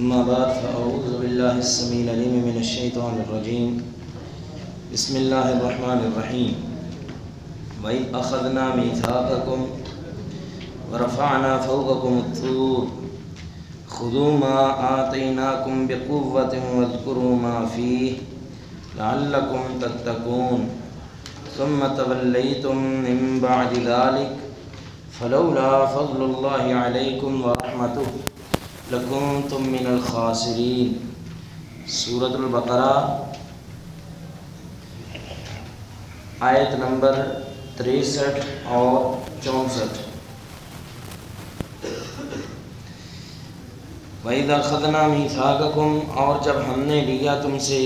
أما بعد فأعوذ بالله السميع العليم من الشيطان الرجيم بسم الله الرحمن الرحيم وإذ أخذنا ميثاقكم ورفعنا فوقكم الطور خذوا ما آتيناكم بقوة واذكروا ما فيه لعلكم تتقون ثم توليتم من بعد ذلك فلولا فضل الله عليكم ورحمته لکنتم من الخاسرین۔ سورۃ البقرہ آیت نمبر 63 اور 64۔ وَإِذَا أَخَذْنَا مِيثَاقَكُمْ، اور جب ہم نے لیا تم سے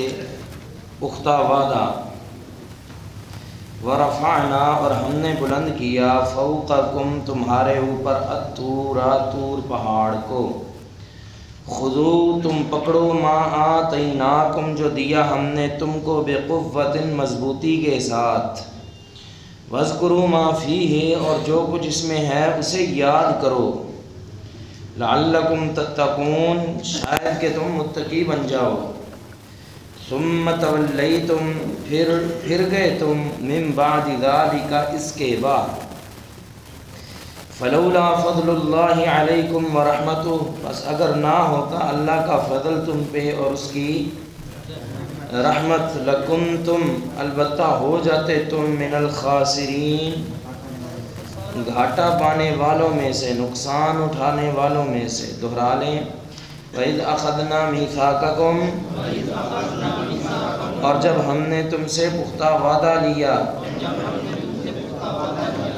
پختہ وعدہ، وَرَفَعْنَا، اور ہم نے بلند کیا، فَوْقَكُمْ تمہارے اوپر، الطُّورَ طور پہاڑ کو، خذو تم پکڑو، ما آتیناکم جو دیا ہم نے تم کو، بقوۃ مضبوطی کے ساتھ، واذکروا ما فیہ اور جو کچھ اس میں ہے اسے یاد کرو، لعلکم تتقون شاید کہ تم متقی بن جاؤ، ثم تولیتم پھر گئے تم، من بعد ذالک اس کے بعد، فلولا فضل اللہ علیکم ورحمتہ بس اگر نہ ہوتا اللہ کا فضل تم پہ اور اس کی رحمت، لکنتم البتہ ہو جاتے تم، من الخاسرین گھاٹا پانے والوں میں سے، نقصان اٹھانے والوں میں سے۔ دہرا لیں، وَإِذْ أَخَذْنَا مِيثَاقَكُمْ، اور جب ہم نے تم سے پختہ وعدہ لیا،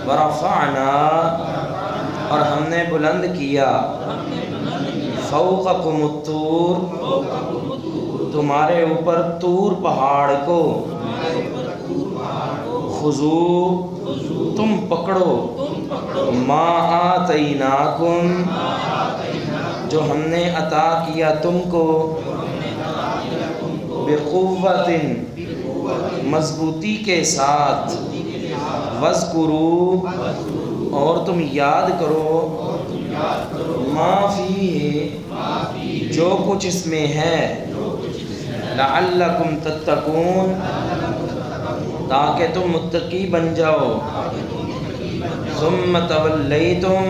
وَرَفَعْنَا اور ہم نے بلند کیا، فَوْقَكُمُ الطُّورَ تمہارے اوپر طور پہاڑ کو، خذو تم پکڑو، ما آتیناکم جو ہم نے عطا کیا تم کو، بقوۃ مضبوطی کے ساتھ، واذکروا اور تم یاد کرو، ما فیہ جو کچھ اس میں ہے، لعلکم تتقون تاکہ تم متقی بن جاؤ، ثم تولیتم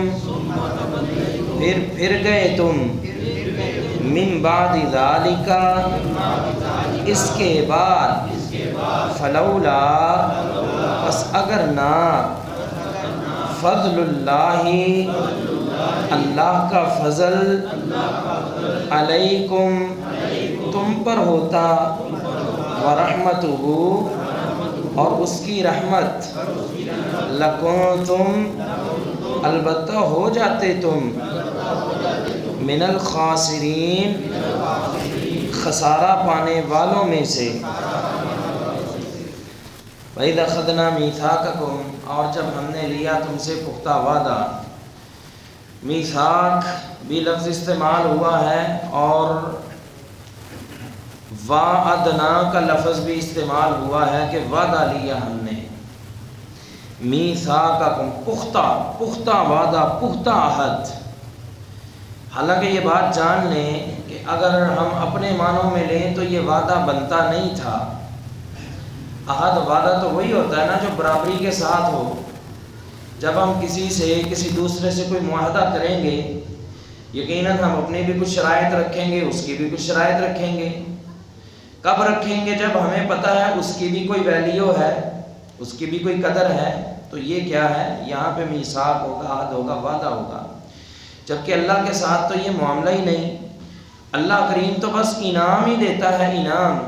پھر گئے تم، من بعد ذالک اس کے بعد، فلولا بس اگر نہ، فضل اللہ اللہ کا فضل، علیکم تم پر ہوتا، ورحمتہ اور اس کی رحمت، لکنتم البتہ ہو جاتے تم، من الخاسرین خسارہ پانے والوں میں سے۔ وَإِذَا أَخَذْنَا مِيثَاقَكُمْ اور جب ہم نے لیا تم سے پختہ وعدہ، میثاق بھی لفظ استعمال ہوا ہے اور وعدنا کا لفظ بھی استعمال ہوا ہے کہ وعدہ لیا ہم نے، میثاقکم پختہ وعدہ، پختہ عہد۔ حالانکہ یہ بات جان لیں کہ اگر ہم اپنے معنوں میں لیں تو یہ وعدہ بنتا نہیں تھا۔ عہد وعدہ تو وہی ہوتا ہے نا جو برابری کے ساتھ ہو۔ جب ہم کسی دوسرے سے کوئی معاہدہ کریں گے، یقیناً ہم اپنے بھی کچھ شرائط رکھیں گے، اس کی بھی کچھ شرائط رکھیں گے۔ کب رکھیں گے؟ جب ہمیں پتہ ہے اس کی بھی کوئی ویلیو ہے، اس کی بھی کوئی قدر ہے۔ تو یہ کیا ہے؟ یہاں پہ میثاق ہوگا، عہد ہوگا، وعدہ ہوگا۔ جبکہ اللہ کے ساتھ تو یہ معاملہ ہی نہیں۔ اللہ کریم تو بس انعام ہی دیتا ہے، انعام۔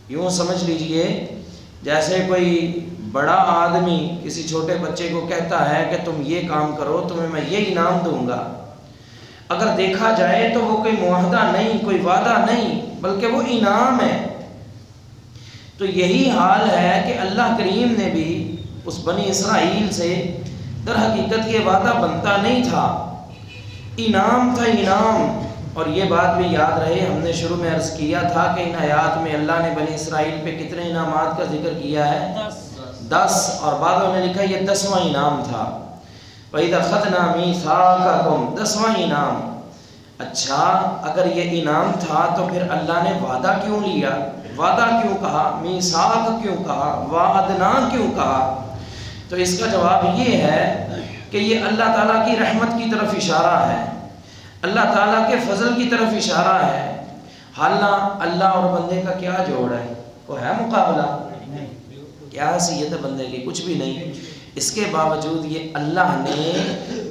یوں سمجھ لیجئے جیسے کوئی بڑا آدمی کسی چھوٹے بچے کو کہتا ہے کہ تم یہ کام کرو، تمہیں میں یہ انعام دوں گا۔ اگر دیکھا جائے تو وہ کوئی معاہدہ نہیں، کوئی وعدہ نہیں، بلکہ وہ انعام ہے۔ تو یہی حال ہے کہ اللہ کریم نے بھی اس بنی اسرائیل سے در حقیقت یہ وعدہ بنتا نہیں تھا، انعام تھا، انعام۔ اور یہ بات بھی یاد رہے، ہم نے شروع میں عرض کیا تھا کہ ان آیات میں اللہ نے بنی اسرائیل پہ کتنے انعامات کا ذکر کیا ہے؟ 10، اور بعدوں نے لکھا یہ 10واں انعام تھا۔ وَإِذَا أَخَذْنَا مِيثَاقَكُمْ 10واں انعام۔ اچھا اگر یہ انعام تھا تو پھر اللہ نے وعدہ کیوں لیا؟ وعدہ کیوں کہا؟ میثاق کیوں کہا؟ وعدنا کیوں کہا؟ تو اس کا جواب یہ ہے کہ یہ اللہ تعالیٰ کی رحمت کی طرف اشارہ ہے، اللہ تعالیٰ کے فضل کی طرف اشارہ ہے۔ حالانکہ اللہ اور بندے کا کیا جوڑ ہے؟ کوئی ہے مقابلہ؟ کیا حیثیت ہے بندے کی؟ کچھ بھی نہیں۔ اس کے باوجود یہ اللہ نے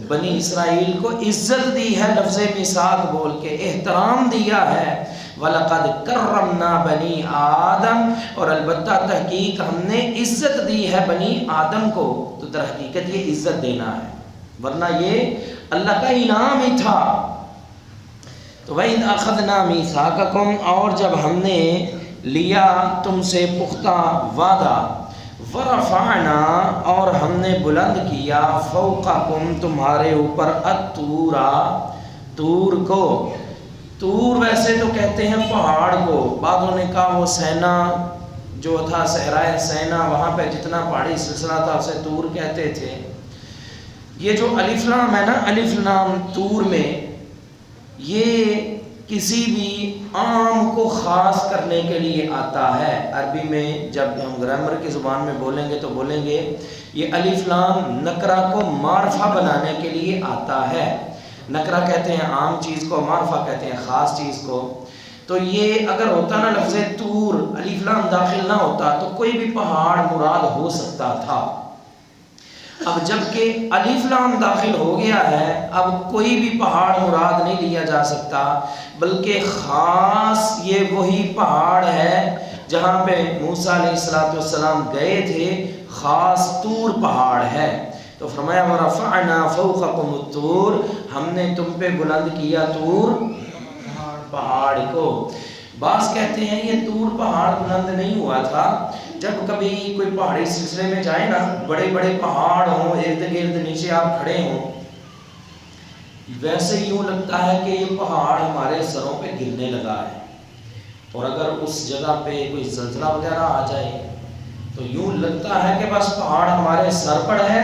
بنی اسرائیل کو عزت دی ہے، لفظ میثاق بول کے احترام دیا ہے۔ وَلَقَدْ كَرَّمْنَا بَنِي آدم، اور البتہ تحقیق ہم نے عزت دی ہے بنی آدم کو۔ تو در حقیقت یہ عزت دینا ہے، ورنہ یہ اللہ کا انعام ہی تھا۔ تو وَإِذْ أَخَذْنَا مِيثَاقَكُمْ، اور جب ہم نے لیا تم سے پختہ وعدہ، وَرَفَعْنَا، اور ہم نے بلند کیا، فَوْقَكُمْ، تمہارے اوپر، الطُّورَ، طور کو۔ طور ویسے تو کہتے ہیں پہاڑ کو، بعضوں نے کہا وہ سینا جو تھا، صحرائے سینا، وہاں پہ جتنا پہاڑی سلسلہ تھا اسے طور کہتے تھے۔ یہ جو الف لام ہے نا، الف لام طور میں، یہ کسی بھی عام کو خاص کرنے کے لیے آتا ہے۔ عربی میں جب ہم گرامر کی زبان میں بولیں گے تو بولیں گے یہ الف لام نکرہ کو معرفہ بنانے کے لیے آتا ہے۔ نکرہ کہتے ہیں عام چیز کو، معرفہ کہتے ہیں خاص چیز کو۔ تو یہ اگر ہوتا نا لفظ طور، الف لام داخل نہ ہوتا تو کوئی بھی پہاڑ مراد ہو سکتا تھا۔ اب جب کہ الف لام داخل ہو گیا ہے، اب کوئی بھی پہاڑ مراد نہیں لیا جا سکتا، بلکہ خاص یہ وہی پہاڑ ہے جہاں پہ موسیٰ علیہ السلام گئے تھے، خاص طور پہاڑ ہے۔ تو فرمایا وَرَفَعْنَا فَوْقَكُمُ الطُّورَ، ہم نے تم پہ بلند کیا طور پہاڑ کو۔ بعض کہتے ہیں یہ طور پہاڑ بلند نہیں ہوا تھا، جب کبھی کوئی پہاڑی سلسلے میں جائے نا، بڑے بڑے پہاڑ ہوں، ارد گرد نیچے آپ کھڑے ہوں، ویسے یوں لگتا ہے کہ یہ پہاڑ ہمارے سروں پہ گرنے لگا ہے، اور اگر اس جگہ پہ کوئی زلزلہ وغیرہ آ جائے تو یوں لگتا ہے کہ بس پہاڑ ہمارے سر پر ہے،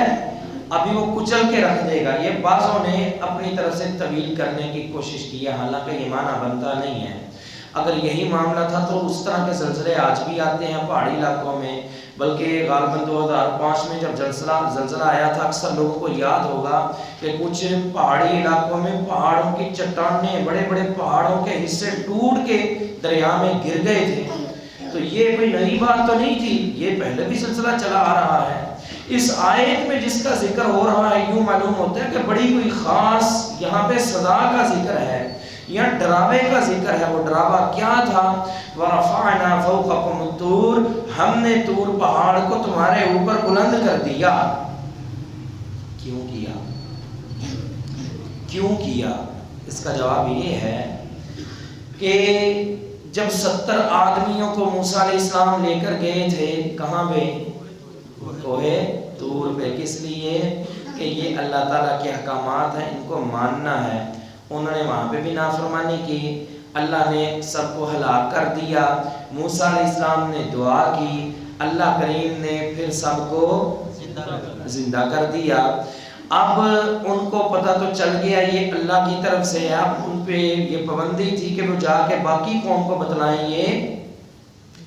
ابھی وہ کچل کے رکھ دے گا۔ یہ بعضوں نے اپنی طرف سے طویل کرنے کی کوشش کی ہے، حالانکہ یہ معنی بنتا نہیں ہے۔ اگر یہی معاملہ تھا تو اس طرح کے زلزلے آج بھی آتے ہیں پہاڑی علاقوں میں، بلکہ غالباً 2005 میں جب زلزلہ آیا تھا، اکثر لوگوں کو یاد ہوگا کہ کچھ پہاڑی علاقوں میں پہاڑوں کی چٹانیں، بڑے بڑے پہاڑوں کے حصے ٹوٹ کے دریا میں گر گئے تھے۔ تو یہ کوئی نئی بات تو نہیں تھی، یہ پہلے بھی سلسلہ چلا آ رہا ہے۔ اس آیت میں جس کا ذکر ہو رہا ہے، یوں معلوم ہوتا ہے کہ بڑی کوئی خاص یہاں پہ سزا کا ذکر ہے یا ڈراوے کا ذکر ہے۔ وہ ڈراوا کیا تھا؟ وَرَفَعْنَا فَوْقَكُمُ الطُّورَ، ہم نے طور پہاڑ کو تمہارے اوپر بلند کر دیا۔ کیوں کیا؟ کیوں کیا؟ اس کا جواب یہ ہے کہ جب 70 آدمیوں کو موسیٰ علیہ السلام لے کر گئے تھے، کہاں پہ؟ کوہ طور پہ۔ کس لیے؟ کہ یہ اللہ تعالیٰ کے احکامات ہیں، ان کو ماننا ہے۔ انہوں نے وہاں پہ بھی نافرمانی کی، اللہ نے سب کو ہلاک کر دیا۔ موسیٰ علیہ السلام نے دعا کی، اللہ کریم نے پھر سب کو زندہ کر دیا۔ اب ان کو پتہ تو چل گیا یہ اللہ کی طرف سے ہے، اب ان پہ یہ پابندی تھی کہ وہ جا کے باقی قوم کو بتلائیں یہ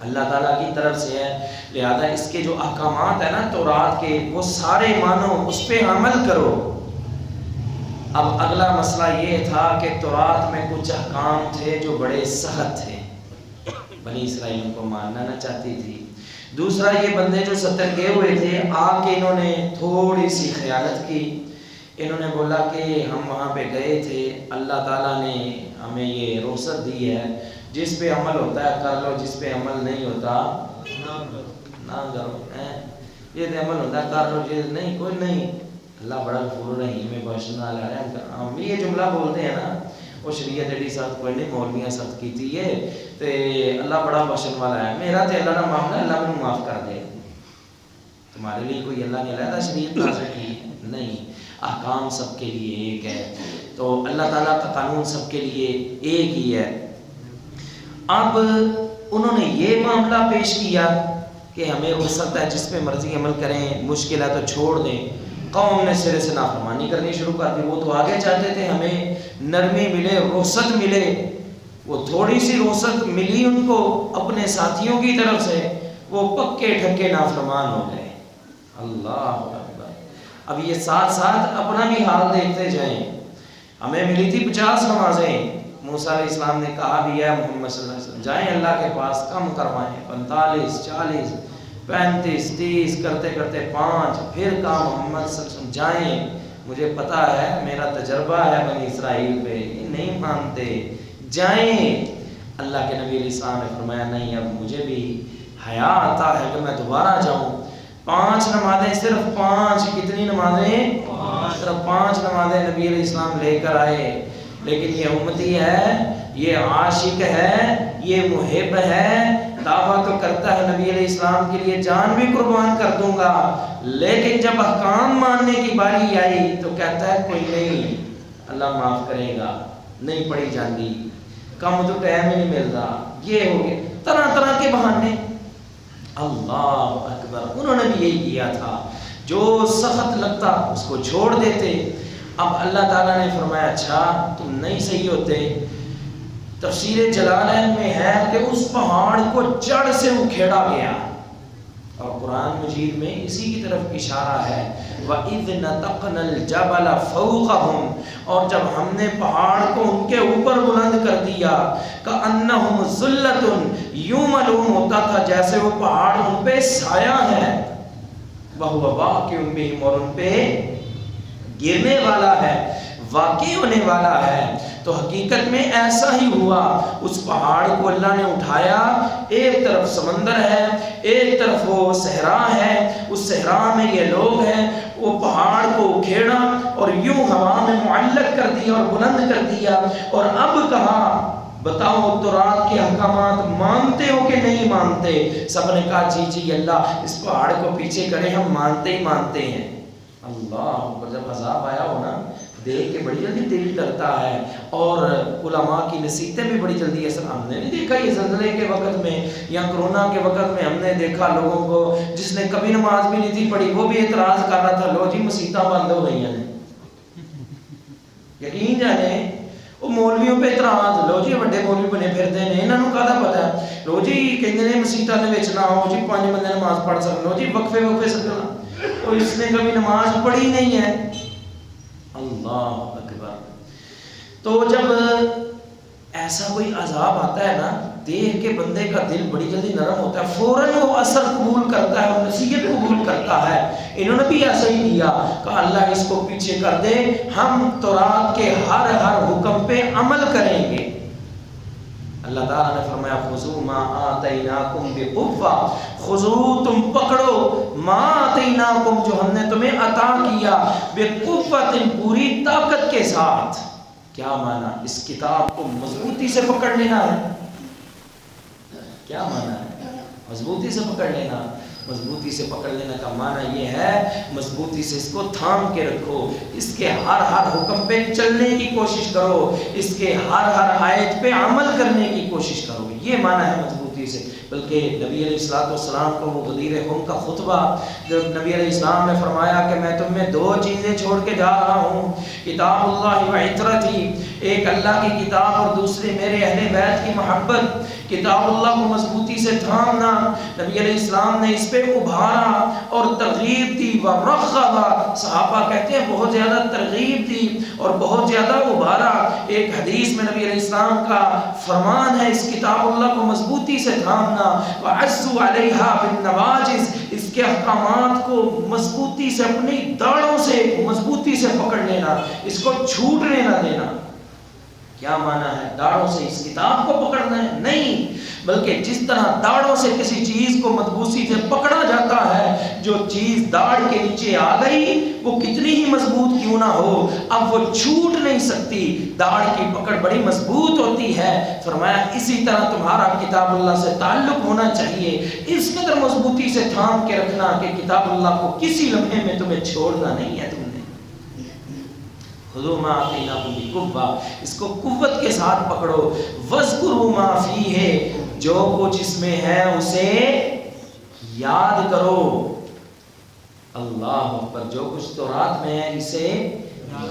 اللہ تعالیٰ کی طرف سے ہے، لہذا اس کے جو احکامات ہیں نا تورات کے، وہ سارے مانو، اس پہ عمل کرو۔ اب اگلا مسئلہ یہ تھا کہ تورات میں کچھ احکام تھے جو بڑے سخت تھے، بنی اسرائیل ان کو ماننا نہ چاہتی تھی۔ دوسرا، یہ بندے جو 70 گئے ہوئے تھے، آ کے انہوں نے تھوڑی سی خیانت کی، انہوں نے بولا کہ ہم وہاں پہ گئے تھے، اللہ تعالیٰ نے ہمیں یہ رخصت دی ہے، جس پہ عمل ہوتا ہے کر لو، جس پہ عمل نہیں ہوتا نہ کرو۔ یہ پہ عمل ہوتا ہے کر لو، یہ نہیں کوئی نہیں، اللہ بڑا غفور رحیم ہے، بخشنے والا ہے۔ ہم بھی یہ جملہ بولتے ہیں نا، وہ شریعت ایڈی سخت کوئی نہیں، مولویاں سخت کی تھی یہ، تے اللہ بڑا بخشن والا ہے، میرا تے اللہ نہ معاملہ، اللہ مجھے معاف کر دے۔ تمہارے لیے کوئی اللہ نے علیحدہ شریعت نازل کی نہیں، احکام سب کے لیے ایک ہے، تو اللہ تعالیٰ کا قانون سب کے لیے ایک ہی ہے۔ اب انہوں نے یہ معاملہ پیش کیا کہ ہمیں رخصت ہے، جس پہ مرضی عمل کریں، مشکل ہے تو چھوڑ دیں۔ قوم نے سرے سے نافرمانی کرنی شروع کر دی، وہ تو آگے چاہتے تھے ہمیں نرمی ملے، رخصت ملے. وہ تھوڑی سی رخصت ملی ان کو اپنے ساتھیوں کی طرف سے، وہ پکے ٹھکے نافرمان ہو گئے. اللہ اکبر. اب یہ ساتھ ساتھ اپنا بھی حال دیکھتے جائیں. ہمیں ملی تھی 50 نمازیں. موسیٰ علیہ السلام نے کہا بھی ہے محمد صلی اللہ علیہ وسلم جائیں اللہ کے پاس، کم کروائیں. 45 40 35 30 کرتے کرتے 5. پھر کہا محمد صلی اللہ علیہ وسلم جائیں، مجھے پتا ہے، میرا تجربہ ہے بنی اسرائیل پہ، یہ نہیں مانتے، جائیں. اللہ کے نبی علیہ السلام نے فرمایا نہیں، اب مجھے بھی حیا آتا ہے کہ میں دوبارہ جاؤں. 5 نمازیں، صرف 5. کتنی نمازیں؟ صرف 5 نمازیں نبی علیہ السلام لے کر آئے. لیکن یہ امتی ہے، یہ عاشق ہے، یہ محب ہے، دعویٰ تو کرتا ہے نبی علیہ السلام کے لیے جان بھی قربان کر دوں گا، لیکن جب احکام ماننے کی باری آئی تو کہتا ہے کوئی نہیں، اللہ معاف کرے گا، نہیں پڑھی جاندی، کم تو ٹائم ہی نہیں ملتا، یہ ہو گیا، طرح طرح کے بہانے. اللہ اکبر. انہوں نے بھی یہی کیا تھا، جو سخت لگتا اس کو چھوڑ دیتے. اب اللہ تعالیٰ نے فرمایا اچھا تم نہیں صحیح ہوتے. تفسیر جلالین میں ہے کہ اس پہاڑ کو جڑ سے اکھیڑا گیا، اور قرآن مجید میں اسی کی طرف اشارہ ہے. وَإِذْ نَتَقْنَا الْجَبَلَ فَوْقَهُمْ، اور جب ہم نے پہاڑ کو ان کے اوپر بلند کر دیا، كَأَنَّهُمْ ظُلَّةٌ، یوں معلوم ہوتا تھا جیسے وہ پہاڑ ان پہ سایہ ہے، وَهُوَ وَاقِعٌ بِهِمْ، اور ان پہ گرنے والا ہے، واقع ہونے والا ہے. تو حقیقت میں ایسا ہی ہوا. اس پہاڑ کو اللہ نے اٹھایا، ایک طرف سمندر ہے، ایک طرف وہ صحرا ہے، اس صحرا میں یہ لوگ ہیں. وہ پہاڑ کو اکھیڑا اور یوں ہوا میں معلق کر دیا اور بلند کر دیا. اور اب کہا بتاؤ تورات کے احکامات مانتے ہو کہ نہیں مانتے؟ سب نے کہا جی جی اللہ، اس پہاڑ کو پیچھے کریں، ہم مانتے ہی مانتے ہیں. اللہ، جب عذاب آیا ہو نا، دیکھ کے بڑی جلدی دل ڈرتا ہے. اور علماء کی نصیحتیں بھی بڑی جلدی اثر. ہم نے نہیں دیکھا یہ زلزلے کے وقت میں یا کرونا کے وقت میں، ہم نے دیکھا لوگوں کو جس نے کبھی نماز بھی نہیں تھی پڑھی، وہ بھی اعتراض کر رہا تھا، لو جی مسیتاں بند ہو گئی ہیں. یقین جانے وہ مولویوں پہ اعتراض، لو جی بڑے مولوی بنے پھرتے ہیں، انہوں نے کہا پتا ہے، لو جی کہتے ہیں مسیتاں دے وچ نہ ہو جی، 5 بندے نماز پڑھ سکتے، لو جی وقفے وقفے سکتے، اور اس نے کبھی نماز پڑھی نہیں ہے. اللہ اکبر. تو جب ایسا کوئی عذاب آتا ہے نا، دیکھ کے بندے کا دل بڑی جلدی نرم ہوتا ہے، فوراً وہ اثر قبول کرتا ہے اور نصیحت قبول کرتا ہے. انہوں نے بھی ایسا ہی کیا، کہا اللہ اس کو پیچھے کر دے، ہم تورات کے ہر حکم پہ عمل کریں گے. اللہ تعالیٰ نے فرمایا خذوا ما آتیناکم بقوۃ، خذوا تم پکڑو، ما آتیناکم جو ہم نے تمہیں عطا کیا، بقوۃ پوری طاقت کے ساتھ. کیا مانا؟ اس کتاب کو مضبوطی سے پکڑ لینا ہے. کیا مانا ہے؟ مضبوطی سے پکڑ لینا. مضبوطی سے پکڑ لینا کا معنی یہ ہے مضبوطی سے اس کو تھام کے رکھو، اس کے ہر حکم پہ چلنے کی کوشش کرو، اس کے ہر آیت پہ عمل کرنے کی کوشش کرو. یہ معنی ہے مضبوطی سے. بلکہ نبی علیہ السلام کو وہ غدیر قوم کا خطبہ جب نبی علیہ السلام نے فرمایا کہ میں تم میں 2 چیزیں چھوڑ کے جا رہا ہوں، کتاب اللہ و عطرتی، ایک اللہ کی کتاب اور دوسری میرے اہل بیت کی محبت. کتاب اللہ کو مضبوطی سے تھامنا. نبی علیہ السلام نے اس پہ ابھارا اور ترغیب دی. ورغب، صحابہ کہتے ہیں بہت زیادہ ترغیب دی اور بہت زیادہ ابھارا. ایک حدیث میں نبی علیہ السلام کا فرمان ہے اس کتاب اللہ کو مضبوطی سے تھامنا. وعزوا علیہا بالنواجذ، اس کے احکامات کو مضبوطی سے اپنی داڑھوں سے مضبوطی سے پکڑ لینا، اس کو چھوٹنے نہ دینا. کیا مانا ہے؟ داڑھوں سے اس کتاب کو پکڑنا ہے؟ نہیں، بلکہ جس طرح داڑھوں سے کسی چیز کو مضبوطی سے پکڑا جاتا ہے، جو چیز داڑھ کے نیچے آ گئی وہ کتنی ہی مضبوط کیوں نہ ہو، اب وہ چھوٹ نہیں سکتی، داڑھ کی پکڑ بڑی مضبوط ہوتی ہے. فرمایا اسی طرح تمہارا کتاب اللہ سے تعلق ہونا چاہیے، اس قدر مضبوطی سے تھام کے رکھنا کہ کتاب اللہ کو کسی لمحے میں تمہیں چھوڑنا نہیں ہے. تم نے خذوا ما آتیناکم بقوۃ، اس کو قوت کے ساتھ پکڑو. واذکروا ما فیہ، جو کچھ اس میں ہے اسے یاد کرو. اللہ اکبر. جو کچھ تورات میں ہے اسے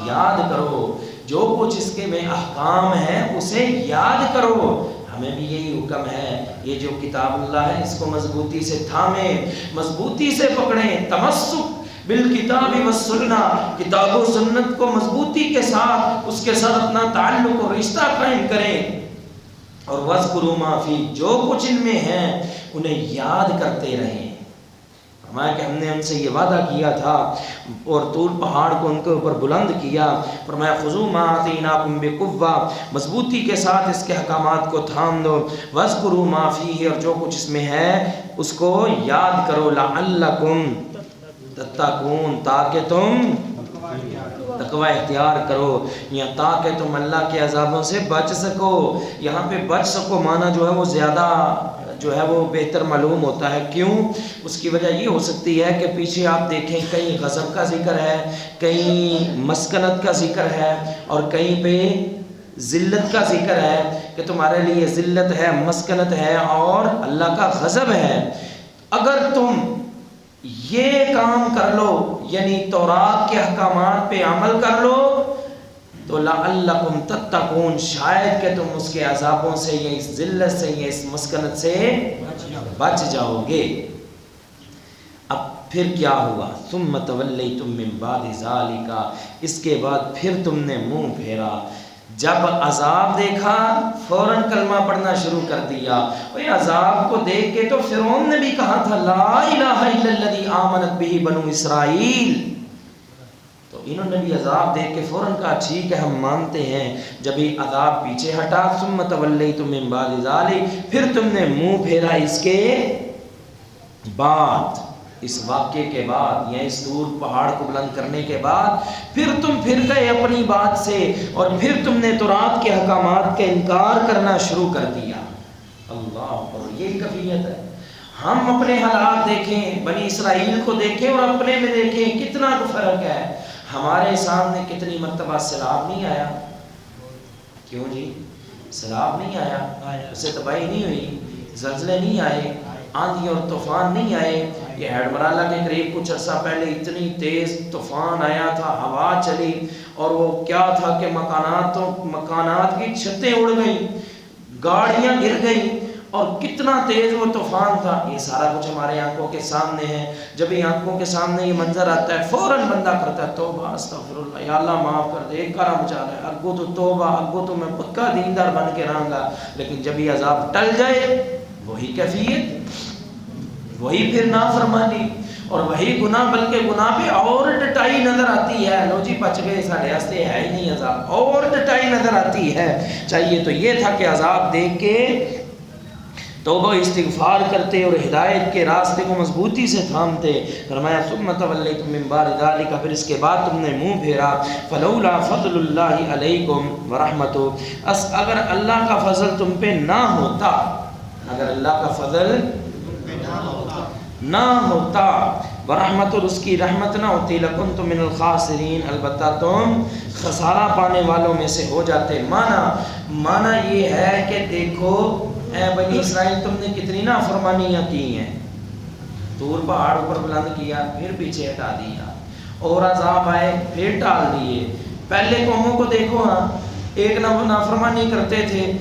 یاد کرو. جو کچھ اس کے میں احکام ہیں اسے یاد کرو. ہمیں بھی یہی حکم ہے. یہ جو کتاب اللہ ہے اس کو مضبوطی سے تھامیں, مضبوطی سے پکڑیں. تمسک بالکتاب والسنہ, کتاب و سنت کو مضبوطی کے ساتھ اس کے ساتھ اپنا تعلق و رشتہ قائم کریں. اور وَاذْكُرُوا مَا فِيهِ, جو کچھ ان میں ہیں انہیں یاد کرتے رہیں. فرمایا کہ ہم نے ان سے یہ وعدہ کیا تھا اور طور پہاڑ کو ان کے اوپر بلند کیا. فرمایا خُذُوا مَا آتَيْنَاكُمْ بِقُوَّةٍ, مضبوطی کے ساتھ اس کے احکامات کو تھام دو. وَاذْكُرُوا مَا فِيهِ, اور جو کچھ اس میں ہے اس کو یاد کرو. لَعَلَّكُمْ تَتَّقُونَ, تاکہ تم تقوی اختیار کرو, یا تاکہ تم اللہ کے عذابوں سے بچ سکو. یہاں پہ بچ سکو معنی جو ہے وہ زیادہ جو ہے وہ بہتر معلوم ہوتا ہے. کیوں؟ اس کی وجہ یہ ہو سکتی ہے کہ پیچھے آپ دیکھیں کہیں غضب کا ذکر ہے, کہیں مسکنت کا ذکر ہے, اور کہیں پہ ذلت کا ذکر ہے کہ تمہارے لیے ذلت ہے, مسکنت ہے اور اللہ کا غضب ہے. اگر تم یہ کام کر لو, یعنی تورات کے احکامات پہ عمل کر لو, تو لعلکم تتقون, شاید کہ تم اس کے عذابوں سے یا اس ذلت سے یا اس مسکنت سے بچ جاؤ گے. اب پھر کیا ہوا؟ ثم تولیتم من بعد ذالک, اس کے بعد پھر تم نے منہ پھیرا. جب عذاب دیکھا فوراً کلمہ پڑھنا شروع کر دیا. اور عذاب کو دیکھ کے تو فرعون نے بھی کہا تھا لا الہ الا الذی آمنت بہ بنو اسرائیل, تو انہوں نے بھی عذاب دیکھ کے فوراً کہا ٹھیک ہے ہم مانتے ہیں. جب یہ عذاب پیچھے ہٹا, ثم تولیتم من بعد ذالک, پھر تم نے منہ پھیرا اس کے بعد, اس واقعے کے بعد, یا اس طور پہاڑ کو بلند کرنے کے بعد پھر تم پھر گئے اپنی بات سے, اور پھر تم نے تورات کے احکامات کا انکار کرنا شروع کر دیا. اللہ اکبر, یہی کیفیت ہے. ہم اپنے حالات دیکھیں, بنی اسرائیل کو دیکھیں اور اپنے میں دیکھیں, کتنا فرق ہے. ہمارے سامنے کتنی مرتبہ سیلاب نہیں آیا؟ کیوں جی سیلاب نہیں آیا؟ اس سے تباہی نہیں ہوئی, زلزلے نہیں آئے, آندھی اور طوفان نہیں آئے. یہ ہیڈمرالہ کے قریب کچھ عرصہ پہلے اتنی تیز طوفان آیا تھا, ہوا چلی, اور وہ کیا تھا کہ مکانات کی چھتیں اڑ گئیں, گاڑیاں گر گئیں, اور کتنا تیز وہ طوفان تھا. یہ سارا کچھ ہمارے آنکھوں کے سامنے ہے. جب یہ آنکھوں کے سامنے یہ منظر آتا ہے فوراً بندہ کرتا ہے توبہ استغفر اللہ, یا اللہ معاف کر دے, ایک کارا مچا رہا ہے, اگو تو توبہ, اگو تو میں پکا دیندار بن کے رہوں گا. لیکن جب یہ عذاب ٹل جائے وہی کیفیت, وہی پھر نافرمانی, اور وہی گناہ, بلکہ گناہ پہ اور ڈٹائی نظر آتی ہے. لو جی بچ گئے, ساڑھے ہستے ہے ہی نہیں عذاب, اور ڈٹائی نظر آتی ہے. چاہیے تو یہ تھا کہ عذاب دیکھ کے توبہ استغفار کرتے اور ہدایت کے راستے کو مضبوطی سے تھامتے. فرمایا ثم تولیتم من بعد ذلک, پھر اس کے بعد تم نے منہ پھیرا. فلولا فضل اللہ علیکم ورحمتہ, اگر اللہ کا فضل تم پہ نہ ہوتا, اگر اللہ کا فضل نہ ہوتا, ورحمت, اور اس کی رحمت نہ ہوتی, لکنتم من الخاسرین, البتہ تم خسارہ پانے والوں میں سے ہو جاتے. معنی یہ ہے کہ دیکھو اے بنی اسرائیل, تم نے کتنی نافرمانیاں کی ہیں. طور پہاڑ اوپر بلند کیا, پھر پیچھے ہٹا دیا, اور عذاب آئے پھر ٹال دیے. پہلے قوموں کو دیکھو, ہاں ایک نافرمانی کرتے تھے,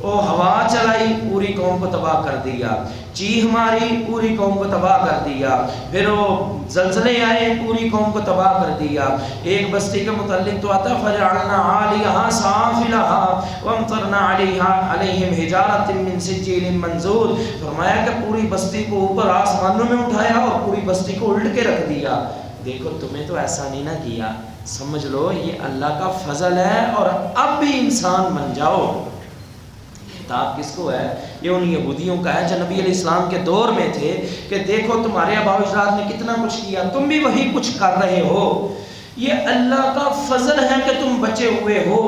وہ ہوا چلائی پوری قوم کو تباہ کر دیا, چیخ ماری پوری قوم کو تباہ کر دیا, پھر وہ زلزلے آئے پوری قوم کو تباہ کر دیا. ایک بستی کے متعلق تو آتا فجعلنا عالیہا سافلہا وامطرنا علیہم حجارۃ من سجیل منضود, فرمایا کہ پوری بستی کو اوپر آسمانوں میں اٹھایا اور پوری بستی کو الٹ کے رکھ دیا. دیکھو تمہیں تو ایسا نہیں نہ کیا, سمجھ لو یہ اللہ کا فضل ہے, اور اب بھی انسان بن جاؤ. خطاب کس کو ہے؟ یہ ان یہودیوں کا ہے جو نبی علیہ السلام کے دور میں تھے, کہ دیکھو تمہارے آباء و اجداد نے کتنا کچھ کیا, تم بھی وہی کچھ کر رہے ہو. یہ اللہ کا فضل ہے کہ تم بچے ہوئے ہو,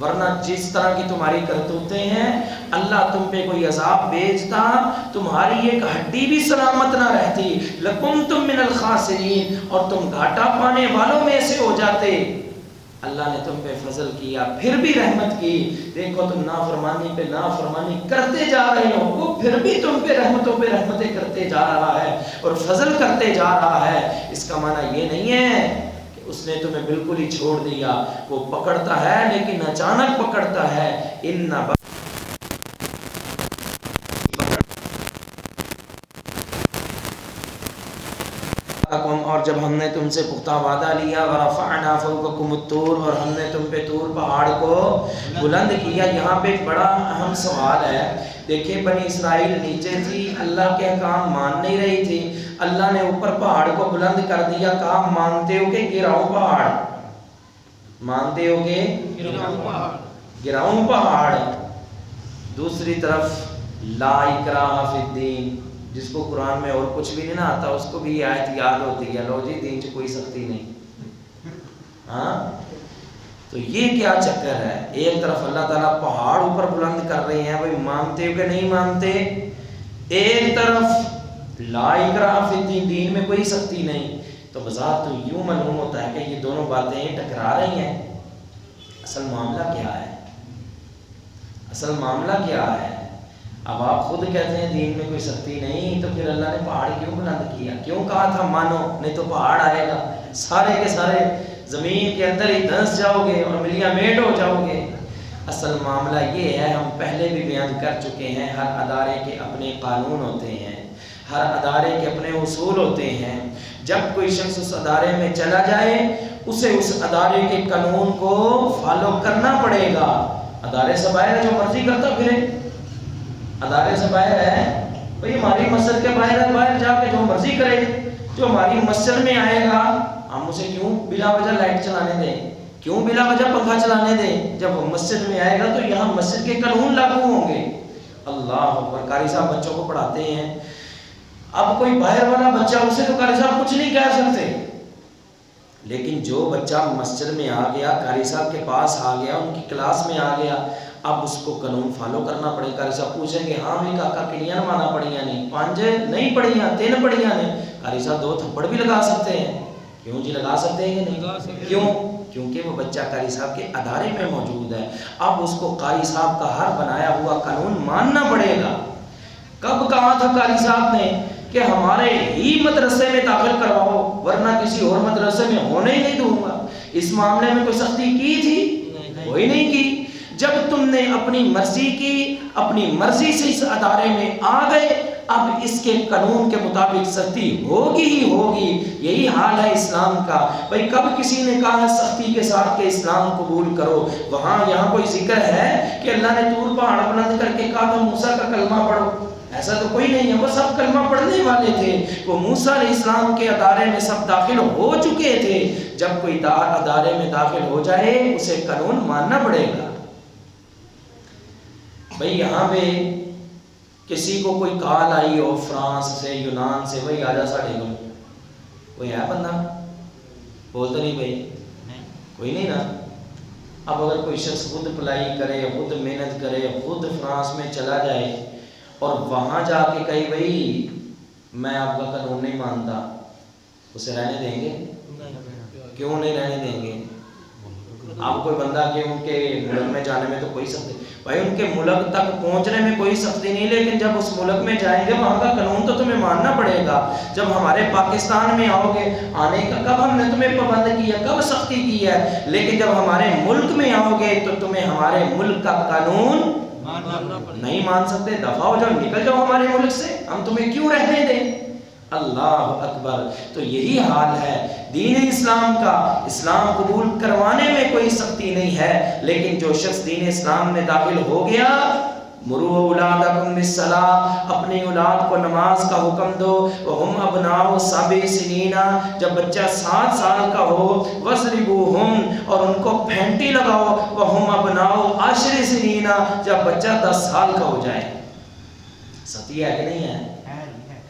ورنہ جس طرح کی تمہاری کرتوتیں ہیں, اللہ تم پہ کوئی عذاب بھیجتا, تمہاری ایک ہڈی بھی سلامت نہ رہتی. لکنتم من الخاسرین, اور تم گھاٹا پانے والوں میں سے ہو جاتے. اللہ نے تم پہ فضل کیا, پھر بھی رحمت کی. دیکھو تم نافرمانی پہ نافرمانی کرتے جا رہے ہو, وہ پھر بھی تم پہ رحمتوں پہ رحمتیں کرتے جا رہا ہے اور فضل کرتے جا رہا ہے. اس کا معنی یہ نہیں ہے کہ اس نے تمہیں بالکل ہی چھوڑ دیا. وہ پکڑتا ہے لیکن اچانک پکڑتا ہے. اور جب ہم نے تم سے پختہ وعدہ لیا ورفعنا فوقکم الطور، اور ہم نے تم پہ طور پہاڑ کو بلند کیا. یہاں پہ ایک بڑا اہم سوال ہے. دیکھیں بنی اسرائیل نیچے تھی، اللہ کے احکام مان نہیں رہی تھی. اللہ نے اوپر پہاڑ کو بلند کر دیا. کہا مانتے ہو کہ گراؤں پہاڑ؟ مانتے ہو کہ گراؤں پہاڑ؟ دوسری طرف لا اکراہ فی الدین، جس کو قرآن میں اور کچھ بھی نہیں نہ آتا اس کو بھی یہ آیت یاد ہوتی ہے، لو جی دین چ کوئی سختی نہیں. ہاں تو یہ کیا چکر ہے؟ ایک طرف اللہ تعالیٰ پہاڑ اوپر بلند کر رہے ہیں، بھائی مانتے ہو کہ نہیں مانتے؟ ایک طرف لا اکراہ فی الدین، دین میں کوئی سختی نہیں. تو بظاہر تو یوں معلوم ہوتا ہے کہ یہ دونوں باتیں ٹکرا رہی ہیں. اصل معاملہ کیا ہے؟ اصل معاملہ کیا ہے؟ اب آپ خود کہتے ہیں دین میں کوئی سختی نہیں، تو پھر اللہ نے پہاڑ کیوں بلند کیا؟ کیوں کہا تھا مانو نہیں تو پہاڑ آئے گا، سارے کے سارے زمین کے اندر ہی دھنس جاؤ گے اور ملیاں میٹ ہو جاؤ گے. اصل معاملہ یہ ہے، ہم پہلے بھی بیان کر چکے ہیں، ہر ادارے کے اپنے قانون ہوتے ہیں، ہر ادارے کے اپنے اصول ہوتے ہیں. جب کوئی شخص اس ادارے میں چلا جائے اسے اس ادارے کے قانون کو فالو کرنا پڑے گا. ادارے سے باہر ہے جو مرضی کرتا پھرے، ادارے سے باہر ہے بھئی ہماری مسجد کے باہر ہے، باہر جا کے جو مرضی کرے. جو ہماری مسجد میں آئے گا ہم اسے کیوں بلا وجہ لائٹ چلانے دیں، کیوں بلا وجہ پنکھا چلانے دیں؟ جب وہ مسجد میں آئے گا تو یہاں مسجد کے قانون لاگو ہوں گے. اللہ اکبر. قاری صاحب بچوں کو پڑھاتے ہیں، اب کوئی باہر والا بچہ اسے تو قاری صاحب کچھ نہیں کہہ سکتے، لیکن جو بچہ مسجد میں آ گیا، قاری صاحب کے پاس آ گیا، ان کی کلاس میں آ گیا، اب اس کو قانون فالو کرنا پڑے. قاری صاحب پوچھیں گے ہاں بھی کاکا کنیاں نمانا پڑیاں نہیں، 5 نہیں پڑیاں، 3 پڑیاں نے. قاری صاحب 2 تھپڑ بھی لگا سکتے ہیں. کیوں جی لگا سکتے ہیں کہ نہیں؟ کیوں؟ کیونکہ وہ بچہ قاری صاحب کے ادارے میں موجود ہے. اب اس کو قاری صاحب کا ہر بنایا ہوا قانون ماننا پڑے گا. کب کہا تھا قاری صاحب نے کہ ہمارے ہی مدرسے میں داخل کرواؤ ورنہ کسی اور مدرسے میں ہونے ہی نہیں دوں گا؟ اس معاملے میں کوئی سختی کی تھی؟ کوئی نہیں کی. جب تم نے اپنی مرضی کی، اپنی مرضی سے اس ادارے میں آ گئے، اب اس کے قانون کے مطابق سختی ہوگی ہی ہوگی. یہی حال ہے اسلام کا. بھئی کب کسی نے کہا سختی کے ساتھ کہ اسلام قبول کرو؟ وہاں یہاں کوئی ذکر ہے کہ اللہ نے طور پہاڑ بلند کر کے کہا تھا موسیٰ کا کلمہ پڑھو؟ ایسا تو کوئی نہیں ہے. وہ سب کلمہ پڑھنے والے تھے، وہ موسیٰ علیہ السلام کے ادارے میں سب داخل ہو چکے تھے. جب کوئی ادارے میں داخل ہو جائے اسے قانون ماننا پڑے گا. بھئی یہاں پہ کسی کو کوئی کال آئی ہو فرانس سے، یونان سے، بھئی آجا ساڑھے کو، کوئی ہے بندہ؟ بولتا نہیں بھئی، کوئی نہیں نا. اب اگر کوئی شخص خود اپلائی کرے، خود محنت کرے، خود فرانس میں چلا جائے اور وہاں جا کے کہے بھئی میں آپ کا قانون نہیں مانتا، اسے رہنے دیں گے؟ کیوں نہیں رہنے دیں گے؟ آپ کوئی بندہ کہ ان کے ملک میں جانے میں تو کوئی سختی، بھائی ان کے ملک تک پہنچنے میں کوئی سختی نہیں، لیکن جب اس ملک میں جائیں گے وہاں کا قانون تو تمہیں ماننا پڑے گا. جب ہمارے پاکستان میں آؤ گے، آنے کا کب ہم نے تمہیں پابند کیا، کب سختی کی ہے؟ لیکن جب ہمارے ملک میں آؤ گے تو تمہیں ہمارے ملک کا قانون نہیں مان سکتے. دفع ہو جاؤ، نکل جاؤ ہمارے ملک سے، ہم تمہیں کیوں رہنے دیں؟ اللہ اکبر. تو یہی حال ہے دین اسلام کا. اسلام قبول کروانے میں کوئی سختی نہیں ہے، لیکن جو شخص دین اسلام میں داخل ہو گیا، مروا اولادکم بالصلاۃ، اپنی اولاد کو نماز کا حکم دو. وہم ابناء 7 سنین، جب بچہ 7 سال کا ہو، وضربوہم، اور ان کو پھینٹی لگاؤ. وہم ابناء 10 سنین، جب بچہ 10 سال کا ہو جائے. سختی ہے کہ نہیں ہے؟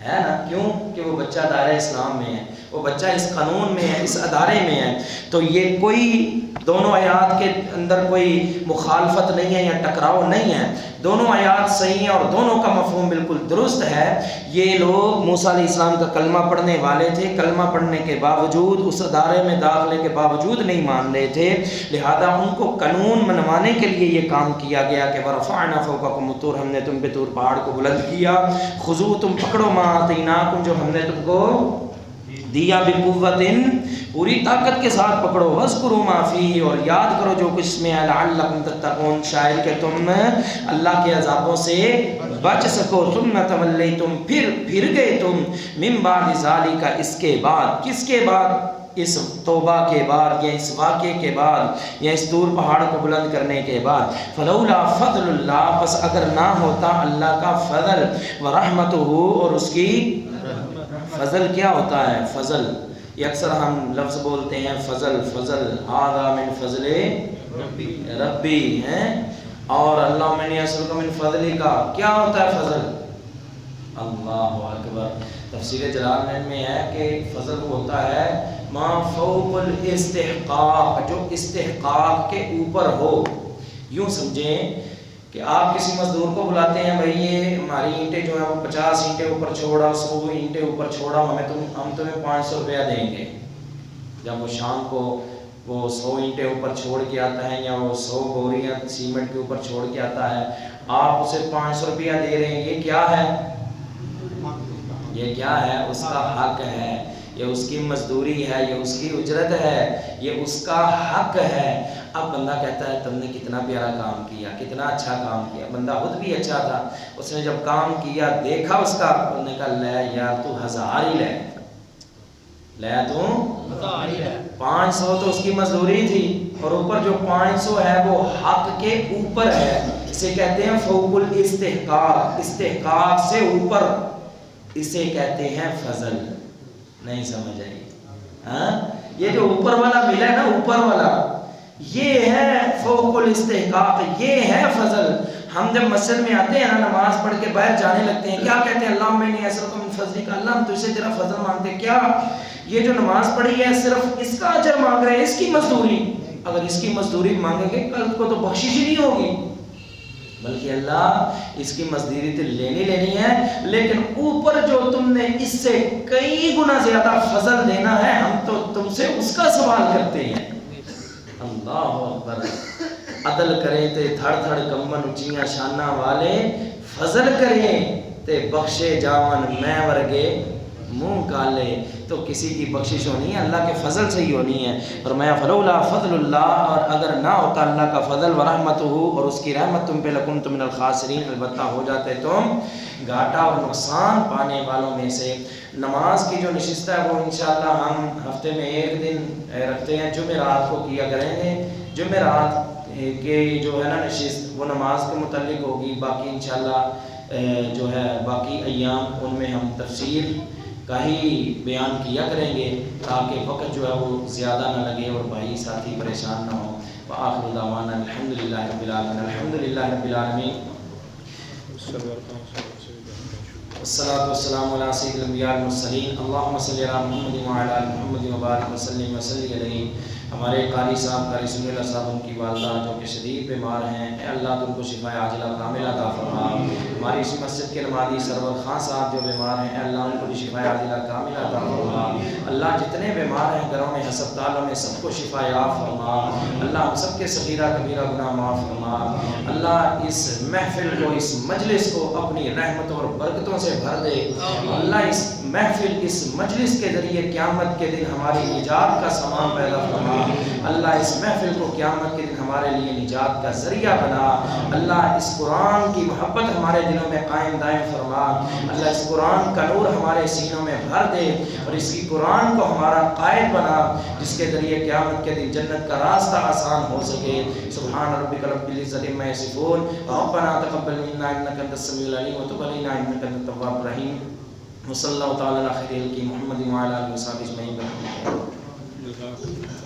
ہے نا. کیوں کہ وہ بچہ دائرہ اسلام میں ہے، وہ بچہ اس قانون میں ہے، اس ادارے میں ہے. تو یہ کوئی دونوں آیات کے اندر کوئی مخالفت نہیں ہے یا ٹکراؤ نہیں ہے. دونوں آیات صحیح ہیں اور دونوں کا مفہوم بالکل درست ہے. یہ لوگ موسیٰ علیہ السلام کا کلمہ پڑھنے والے تھے، کلمہ پڑھنے کے باوجود اس ادارے میں داخلے کے باوجود نہیں مان رہے تھے، لہذا ان کو قانون منوانے کے لیے یہ کام کیا گیا کہ ورفعنا فوقکم الطور، ہم نے تم پہ طور پہاڑ کو بلند کیا. خذوا، تم پکڑو، ما آتیناکم، جو ہم نے تم کو دیا بقوتن، پوری طاقت کے ساتھ پکڑو، وذکروا ما فیہ، اور یاد کرو جو کچھ میں ہے، لعلکم تتقون، شاید کہ تم اللہ کے عذابوں سے بچ سکو، ثم تولیتم، پھر گئے تم، من بعد ذالک، اس کے بعد، کس کے بعد؟ اس توبہ کے بعد، یا اس واقعے کے بعد، یا اس طور پہاڑ کو بلند کرنے کے بعد، فلولا فضل اللہ، پس اگر نہ ہوتا اللہ کا فضل، ورحمتہ، اور اس کی فضل کیا ہوتا ہے؟ فضل، یہ اکثر ہم لفظ بولتے ہیں فضل، فضل ھذا من فضل ربی ہیں، اور اللہم انی اسألک من فضلک، کیا ہوتا ہے فضل؟ اللہ اکبر۔ تفسیر جلالین میں ہے کہ فضل ہوتا ہے ما فوق الاستحقاق، جو استحقاق کے اوپر ہو۔ یوں سمجھیں کہ آپ کسی مزدور کو بلاتے ہیں، بھائی یہ ہماری اینٹیں جو ہیں وہ 50 اینٹیں اوپر چھوڑا، 100 اینٹیں اوپر چھوڑا، ہم تمہیں 500 روپیہ دیں گے۔ جب وہ شام کو وہ 100 اینٹیں اوپر چھوڑ کے آتا ہے، یا وہ 100 بوریاں سیمنٹ کے اوپر چھوڑ کے آتا ہے، آپ اسے 500 روپیہ دے رہے ہیں، یہ کیا ہے؟ یہ کیا ہے؟ اس کا حق ہے، یہ اس کی مزدوری ہے، یہ اس کی اجرت ہے، یہ اس کا حق ہے۔ اب بندہ کہتا ہے تم نے کتنا پیارا کام کیا، کتنا اچھا کام کیا، بندہ خود بھی اچھا تھا، اس نے جب کام کیا دیکھا اس کا، انہوں نے کہا لے یار تو 1000 ہی لے، لے تو 500 تو اس کی مزدوری تھی، اور اوپر جو 500 ہے وہ حق کے اوپر ہے، اسے کہتے ہیں فوق الاستحقاق، استحقاق سے اوپر، اسے کہتے ہیں فضل۔ نہیں سمجھ آئی؟ ہاں، یہ جو اوپر والا ملا ہے نا، اوپر والا، یہ ہے فوق الاستحقاق، یہ ہے فضل۔ ہم جب مسجد میں آتے ہیں نا، نماز پڑھ کے باہر جانے لگتے ہیں، کیا کہتے ہیں؟ اللہم انی اسألک من فضلک، اللہ ہم تجھ سے تیرا فضل مانگتے ہیں۔ کیا یہ جو نماز پڑھی ہے صرف اس کا اجر مانگ رہے ہیں، اس کی مزدوری؟ اگر اس کی مزدوری مانگیں گے کل کو تو بخشش ہی نہیں ہوگی، بلکہ اللہ اس کی مزدوری تو لینی ہے، لیکن اوپر جو تم نے اس سے کئی گنا زیادہ فضل دینا ہے، ہم تو تم سے اس کا سوال کرتے ہیں۔ اللہ اکبر۔ عدل کریں تے تھڑ تھڑ کمن اچیاں شانہ والے، فضل کریں تے بخشے جاون میں ورگے منہ کالے۔ تو کسی کی بخشش ہونی ہے اللہ کے فضل سے ہی ہونی ہے۔ فرمایا فلولا فضل اللہ، اور اگر نہ ہوتا اللہ کا فضل، ورحمتہ، اور اس کی رحمت تم پہ، لکنت من الخاسرین، البتہ ہو جاتے تم گھاٹا اور نقصان پانے والوں میں سے۔ نماز کی جو نشست ہے وہ انشاءاللہ ہم ہفتے میں ایک دن رکھتے ہیں، جمعرات کو کیا کریں گے۔ جمعرات کے جو ہے نا نشست وہ نماز کے متعلق ہوگی، باقی انشاءاللہ جو ہے باقی ایام ان میں ہم تفسیر کا ہی بیان کیا کریں گے، تاکہ وقت جو ہے وہ زیادہ نہ لگے اور بھائی ساتھی پریشان نہ ہوں۔ وآخر دعوانا الحمدللہ رب العالمین، الحمدللہ رب العالمین، والصلاة والسلام علی سید الانبیاء والمرسلین، اللہم صلی علی محمد وعلی آل محمد وبارک وسلم وصلی علیہ۔ ہمارے قاری صاحب، قاری سمی اللہ صاحب، ان کی والدہ جو کہ شدید بیمار ہیں، اے اللہ تو ان کو شفا عاجلہ کاملہ عطا فرما۔ ہماری اسی مسجد کے نمازی سرور خان صاحب جو بیمار ہیں، اے اللہ ان کو بھی شفا عاجلہ کاملہ عطا فرما۔ اللہ جتنے بیمار ہیں گھروں میں، ہسپتالوں میں، سب کو شفا یاب فرما۔ اللہ ہم سب کے صغیرہ کبیرہ گناہ معاف فرما۔ اللہ اس محفل کو، اس مجلس کو اپنی رحمتوں اور برکتوں سے بھر دے۔ اللہ اس محفل، اس مجلس کے ذریعے قیامت کے دن ہماری نجات کا سامان پیدا فرما۔ اللہ اس محفل کو قیامت کے دن ہمارے لیے نجات کا ذریعہ بنا۔ اللہ اس قرآن کی محبت ہمارے دلوں میں قائم دائم فرما۔ اللہ اس قرآن کا نور ہمارے سینوں میں بھر دے، اور اس کی قرآن کو ہمارا قائد بنا، جس کے ذریعے قیامت کے دن جنت کا راستہ آسان ہو سکے۔ سبحان ربک رب العزت عما یصفون، ربنا تقبل منا انک انت السمیع العلیم وتب علینا انک انت التواب الرحیم۔ وصلی اللہ تعالی علی خیر خلقہ محمد وعلی آلہ وصحبہ اجمعین۔